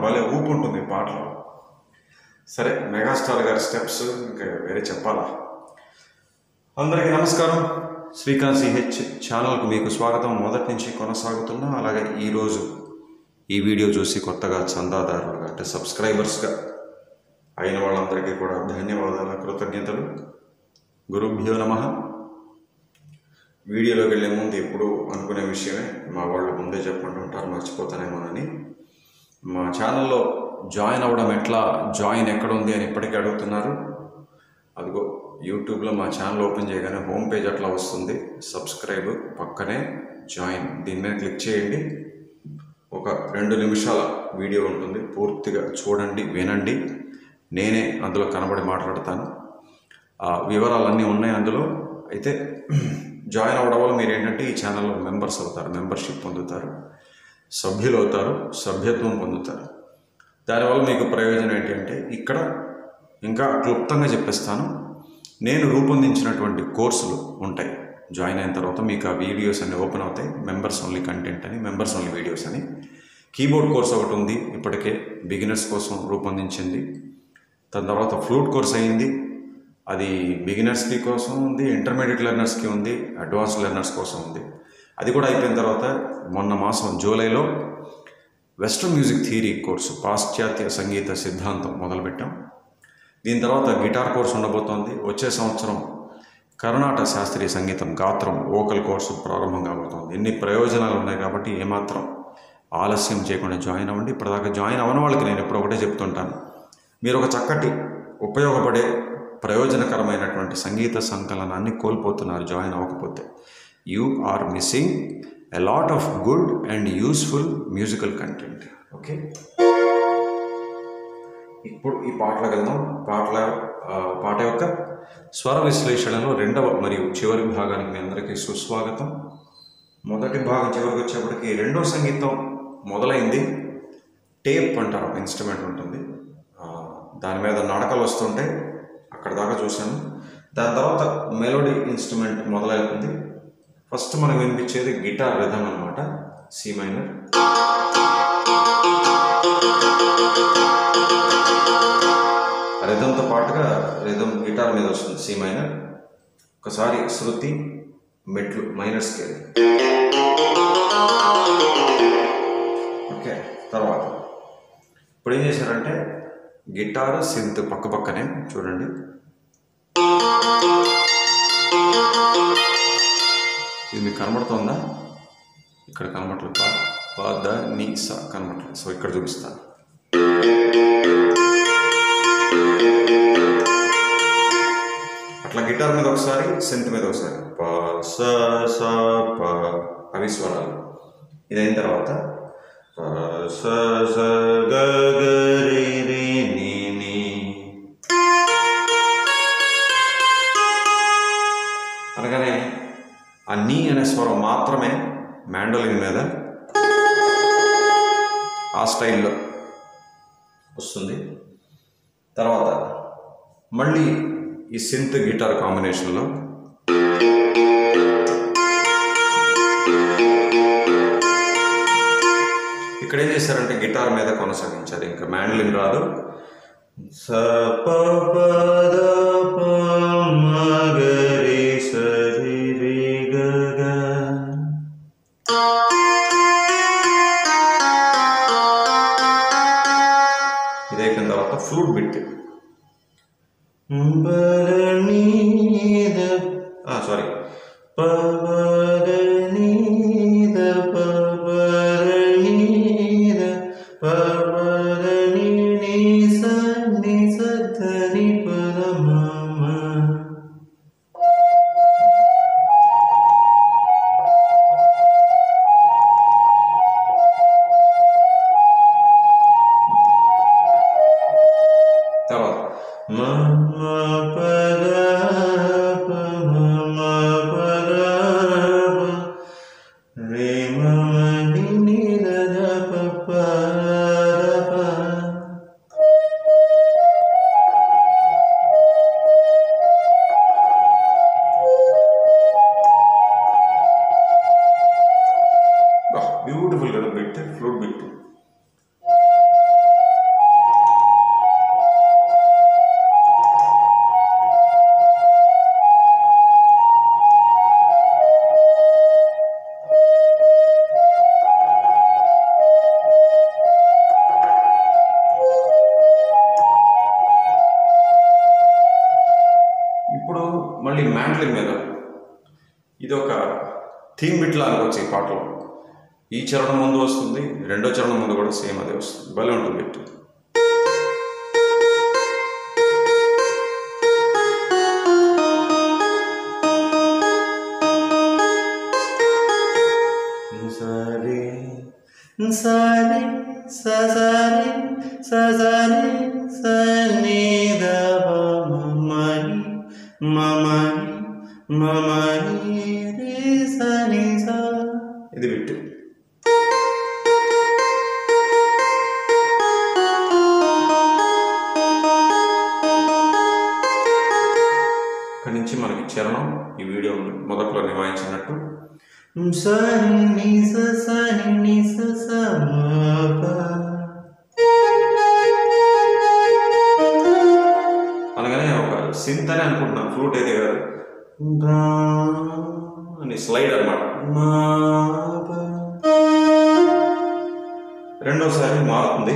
భలే ఊపు ఉంటుంది పాటలో. సరే, మెగాస్టార్ గారి స్టెప్స్ ఇంకా వేరే చెప్పాలా. అందరికీ నమస్కారం. శ్రీకాంత్ సిహెచ్ ఛానల్కు మీకు స్వాగతం. మొదటి నుంచి కొనసాగుతున్నా. అలాగే ఈరోజు ఈ వీడియో చూసి కొత్తగా చందాదారులుగా అంటే సబ్స్క్రైబర్స్గా అయిన వాళ్ళందరికీ కూడా ధన్యవాదాలు, కృతజ్ఞతలు. గురుభ్యో నమః. వీడియోలోకి వెళ్ళే ముందు ఎప్పుడు అనుకునే విషయమే, మా వాళ్ళు ముందే చెప్పుకుంటూ ఉంటారు, మర్చిపోతానేమోనని. మా ఛానల్లో జాయిన్ అవ్వడం ఎట్లా, జాయిన్ ఎక్కడ ఉంది అని ఇప్పటికీ అడుగుతున్నారు. అదిగో యూట్యూబ్లో మా ఛానల్ ఓపెన్ చేయగానే హోమ్ పేజ్ అట్లా వస్తుంది. సబ్స్క్రైబ్ పక్కనే జాయిన్, దీని మీద క్లిక్ చేయండి. ఒక 2 నిమిషాల వీడియో ఉంటుంది, పూర్తిగా చూడండి, వినండి. నేనే అందులో కనబడి మాట్లాడతాను. ఆ వివరాలన్నీ ఉన్నాయి అందులో. అయితే జాయిన్ అవ్వడం వల్ల మీరు ఏంటంటే ఈ ఛానల్లో మెంబర్స్ అవుతారు, మెంబర్షిప్ పొందుతారు, సభ్యులు అవుతారు, సభ్యత్వం పొందుతారు. దానివల్ల మీకు ప్రయోజనం ఏంటంటే ఇక్కడ ఇంకా క్లుప్తంగా చెప్పేస్తాను. నేను రూపొందించినటువంటి కోర్సులు ఉంటాయి. జాయిన్ అయిన తర్వాత మీకు ఆ వీడియోస్ అన్ని ఓపెన్ అవుతాయి. మెంబర్స్ ఓన్లీ కంటెంట్ అని, మెంబర్స్ ఓన్లీ వీడియోస్ అని. కీబోర్డ్ కోర్స్ ఒకటి ఉంది, ఇప్పటికే బిగినర్స్ కోసం రూపొందించింది. దాని తర్వాత ఫ్లూట్ కోర్స్ అయింది, అది బిగినర్స్కి కోసం ఉంది, ఇంటర్మీడియట్ లెర్నర్స్కి ఉంది, అడ్వాన్స్ లెర్నర్స్ కోసం ఉంది. అది కూడా అయిపోయిన తర్వాత మొన్న మాసం జూలైలో వెస్ట్రన్ మ్యూజిక్ థియరీ కోర్సు, పాశ్చాత్య సంగీత సిద్ధాంతం మొదలుపెట్టాం. దీని తర్వాత గిటార్ కోర్సు ఉండబోతోంది. వచ్చే సంవత్సరం కర్ణాటక శాస్త్రీయ సంగీతం గాత్రం వోకల్ కోర్సు ప్రారంభం కాబోతోంది. ఎన్ని ప్రయోజనాలు ఉన్నాయి కాబట్టి ఏమాత్రం ఆలస్యం చేయకుండా జాయిన్ అవ్వండి. ఇప్పటిదాకా జాయిన్ అవ్వని వాళ్ళకి నేను ఎప్పుడు ఒకటే చెప్తుంటాను, మీరు ఒక చక్కటి ఉపయోగపడే ప్రయోజనకరమైనటువంటి సంగీత సంకలనాన్ని కోల్పోతున్నారు జాయిన్ అవ్వకపోతే. You are missing a lot of good and useful musical content. Okay, ఇప్పుడు ఈ పాటలకు వెళ్దాం. పాట యొక్క స్వర విశ్లేషణలో 2వ మరియు చివరి భాగానికి మీ అందరికీ సుస్వాగతం. మొదటి భాగం చివరికి వచ్చేప్పటికి 2వ సంగీతం మొదలైంది. టేప్ అంటారు, ఒక ఇన్స్ట్రుమెంట్ ఉంటుంది, దాని మీద నడకలు వస్తుంటాయి, అక్కడ దాకా చూశాను. దాని తర్వాత మెలోడీ ఇన్స్ట్రుమెంట్ మొదలవుతుంది. ఫస్ట్ మనకు వినిపించేది గిటార్ రిథమ్ అనమాట, సి మైనర్. రిథంతో పాటుగా రిథమ్ గిటార్ మీద వస్తుంది, సి మైనర్. ఒకసారి శృతి, మెట్లు, మైనర్ స్కేల్. ఓకే, తర్వాత ఇప్పుడు ఏం చేశారంటే గిటార్ సింత్ పక్క పక్కనే చూడండి. ఇది మీకు కనబడుతుందా? ఇక్కడ కనబడట్లేదు, ప ద ని స కనబడట్లేదు. సో ఇక్కడ చూపిస్తాను. అట్లా గిటార్ మీద ఒకసారి, సింత్ మీద ఒకసారి, ప స స ప, అవి స్వరాలు. ఇదైన తర్వాత ప స స గ గ రి రి ని ని. అనగానే ఆ నీ అనే స్వరం మాత్రమే మ్యాండోలిన్ మీద ఆ స్టైల్లో వస్తుంది. తర్వాత మళ్ళీ ఈ సింత్ గిటార్ కాంబినేషన్లో ఇక్కడ ఏం చేశారంటే గిటార్ మీద కొనసాగించారు, ఇంకా మ్యాండోలిన్ రాదు. స ప ప ద ప మ గ రి స రి రి గ గ. ఇది అయిపోయిన తర్వాత ఫ్లూట్ బిట్, సారీ, ఇది ఒక థీమ్ బిట్లా అనుకోవచ్చు ఈ పాటలో. ఈ చరణం ముందు వస్తుంది, రెండో చరణం ముందు కూడా సేమ్ అదే వస్తుంది. భలే ఉంటుంది బిట్. సరి సరి సరి సని దవ మమని మమని మమని రి సని స. ఇది బిట్. అక్కడి నుంచి మనకి చరణం ఈ వీడియో మొదట్లో వాయించినట్టు సని సని స అనగానే ఒక సింత్ అని అనుకుంటున్నాను, ఫ్లూట్ అయితే కాదు అని స్లైడ్ అన్నమాట. రెండోసారి మారుతుంది.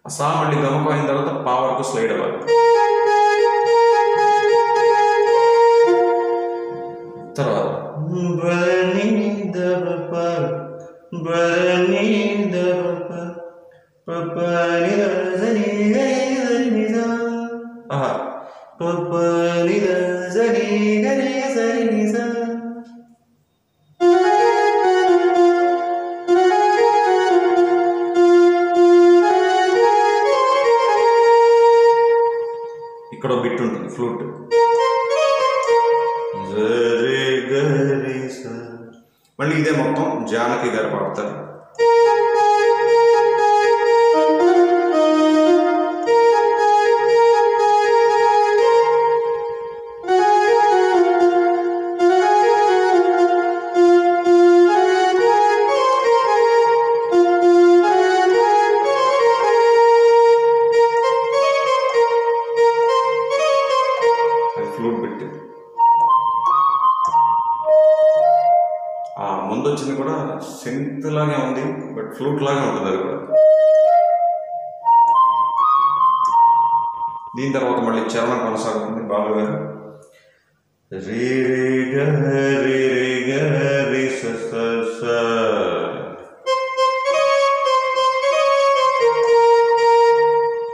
ఆ సా మళ్ళీ గమకం అయిన తర్వాత పా వరకు స్లైడ్ అవ్వాలి. తర్వాత ఇక్కడ బిట్ ఉంటుంది ఫ్లూట్. మళ్ళీ ఇదే మొత్తం జానకి గారు పాడతారు. Flute bit. ముందు వచ్చింది కూడా సింత్ లాగే ఉంది, బట్ ఫ్లూట్ లాగే ఉంటుంది అది కూడా. దీని తర్వాత మళ్ళీ చరణం కొనసాగుతుంది. బాలు గారు రి రి గ రి స స.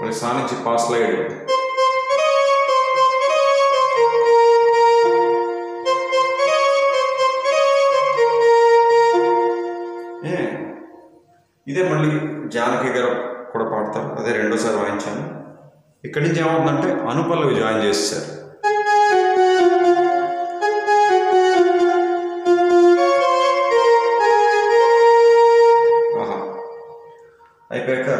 మళ్ళీ సా నుంచి పా స్లైడ్. ఇదే మళ్ళీ జానకి గారు కూడా పాడతారు, అదే రెండోసారి వాయించాను. ఇక్కడి నుంచి ఏమవుతుందంటే అనుపల్లవి జాయిన్ చేసేసారు. అయిపోయాక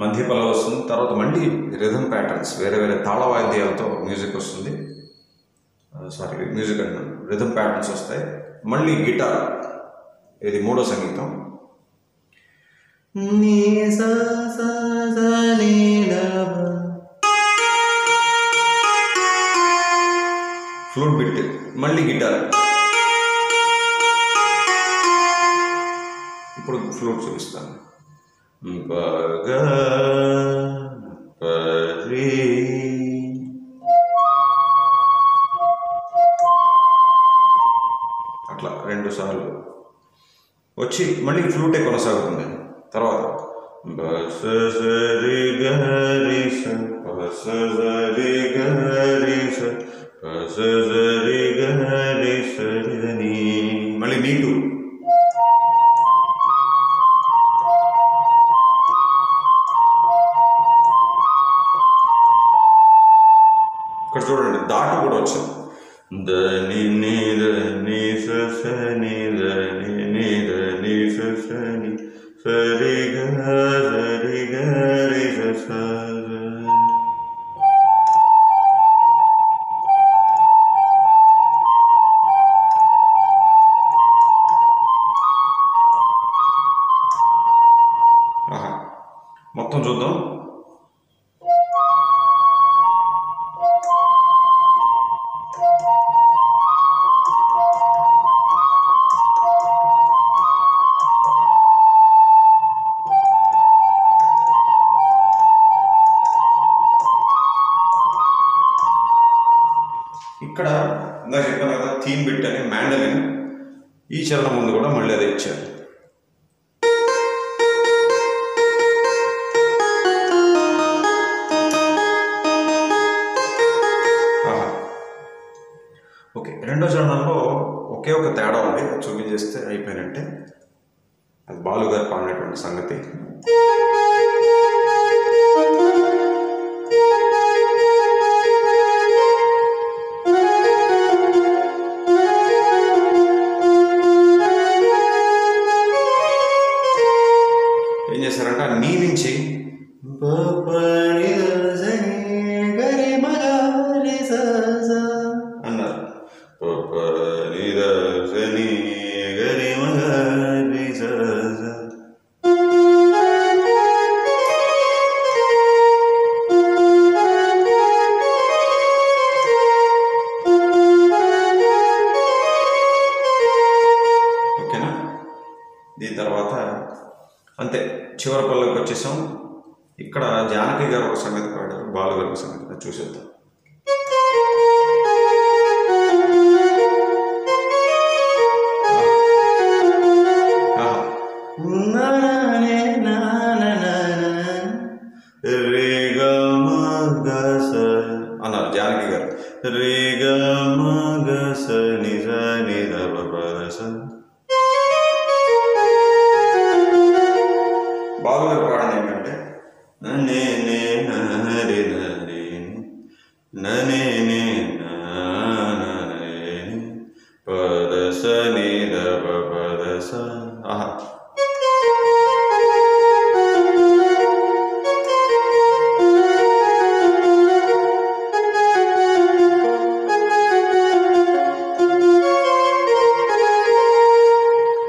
మధ్యపల్లవి వస్తుంది. తర్వాత మళ్ళీ రిథమ్ ప్యాటర్న్స్, వేరే వేరే తాళ వాయిద్యాలతో మ్యూజిక్ వస్తుంది. మ్యూజిక్ అంటున్నాను, రిథమ్ ప్యాటర్న్స్ వస్తాయి. మళ్ళీ గిటార్, ఇది మూడో సంగీతం. ఫ్లూట్ బిట్, మళ్ళీ గిటార్. ఇప్పుడు ఫ్లూట్ చూపిస్తాను. అట్లా 2 సార్లు వచ్చి మళ్ళీ ఫ్లూటే కొనసాగుతుంది. తర్వాత మళ్ళీ నీటు. ఇక్కడ చూడండి దాటు కూడా వచ్చింది. దని ని దని స ని దని ని దని స ని సరి గ రి స. మొత్తం చూద్దాం. తీన్ బిట్ అని మ్యాండలిన్, ఈ చరణం ముందు కూడా మళ్ళీ అదే ఇచ్చారు. ఓకే, రెండో చరణంలో ఒకే ఒక తేడా ఉంది, చూపించేస్తే అయిపోయినట్టే. అది బాలు గారు పాడినటువంటి సంగతి. ఏం చేశారంటే నీ నుంచి అన్నారు. ఓకేనా? దీని తర్వాత అంతే, చివరి పల్లవికి వచ్చేసాం. ఇక్కడ జానకి గారు ఒక సంగతి పాడారు, బాలు గారు ఒక సంగతి చూసేద్దాం. అన్నారు జానకి గారు. బాలు గారు పాడింది ఏంటంటే ఆహా.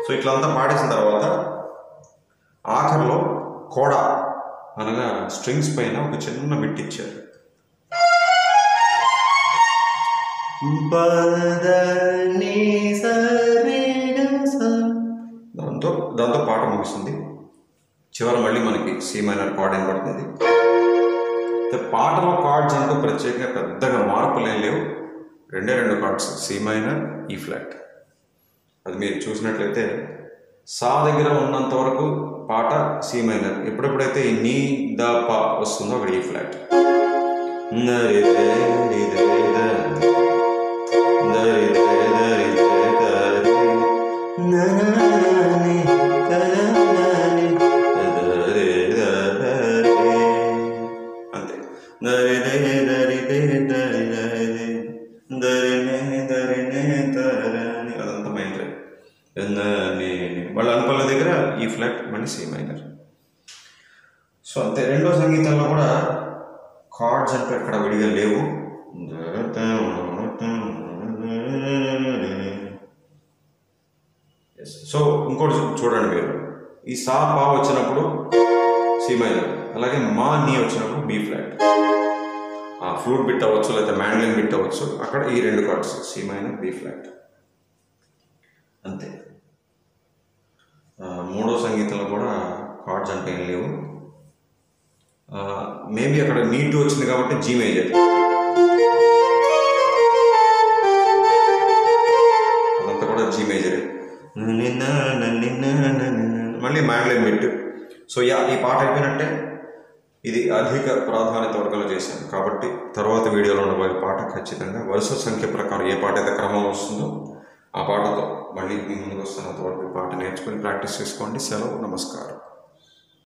సో ఇట్లంతా పాడేసిన తర్వాత ఆఖరిలో కోడా అనగా స్ట్రింగ్స్ పైన ఒక చిన్న బిట్ ఇచ్చారు. దాంతో పాట ముగిసింది. చివరి మళ్ళీ మనకి సి మైనర్ కార్డ్ వినబడుతుంది. పాటలో కార్డ్స్ అంటూ ప్రత్యేకంగా పెద్దగా మార్పులు ఏం లేవు. రెండు కార్డ్స్, సి మైనర్, ఈ ఫ్లాట్. అది మీరు చూసినట్లయితే సా దగ్గర ఉన్నంత వరకు పాట సి మైనర్. ఎప్పుడెప్పుడైతే ఈ నీ ద పా వస్తుందో అక్కడ ఈ ఫ్లాట్. అంతే. అదంతా మైనర్. మళ్ళీ అనుపల్ల దగ్గర ఈ ఫ్లాట్, మళ్ళీ సి మైనర్. సో అంతే. రెండో సంగీతంలో కూడా కార్డ్స్ అంటే ఎక్కడ విడిగా లేవు. సో ఇంకోటి చూడండి మీరు, ఈ సా పా వచ్చినప్పుడు సి మైనర్, అలాగే మా నీ వచ్చినప్పుడు బి ఫ్లాట్. ఫ్లూట్ బిట్ అవ్వచ్చు, లేకపోతే మ్యాండ్లిన్ బిట్ అవ్వచ్చు, అక్కడ ఈ రెండు chords C minor, B flat. అంతే. మూడో సంగీతంలో కూడా కార్డ్స్ అంటే ఏం లేవు. మేబీ అక్కడ నీట్ వచ్చింది కాబట్టి జీ మేజర్, అదంతా కూడా జీ మేజర్. మళ్ళీ మ్యాండ్లిన్ బిట్. సో ఈ పాట అయిపోయినట్టే. ఇది అధిక ప్రాధాన్యత వర్గంలో చేశాను కాబట్టి తర్వాత వీడియోలో ఉండబోయే పాట ఖచ్చితంగా వరుస సంఖ్య ప్రకారం ఏ పాట అయితే క్రమంలో వస్తుందో ఆ పాటతో మళ్ళీ మీ ముందుకు వస్తున్నంత వరకు పాట నేర్చుకుని ప్రాక్టీస్ చేసుకోండి. సెలవు, నమస్కారం.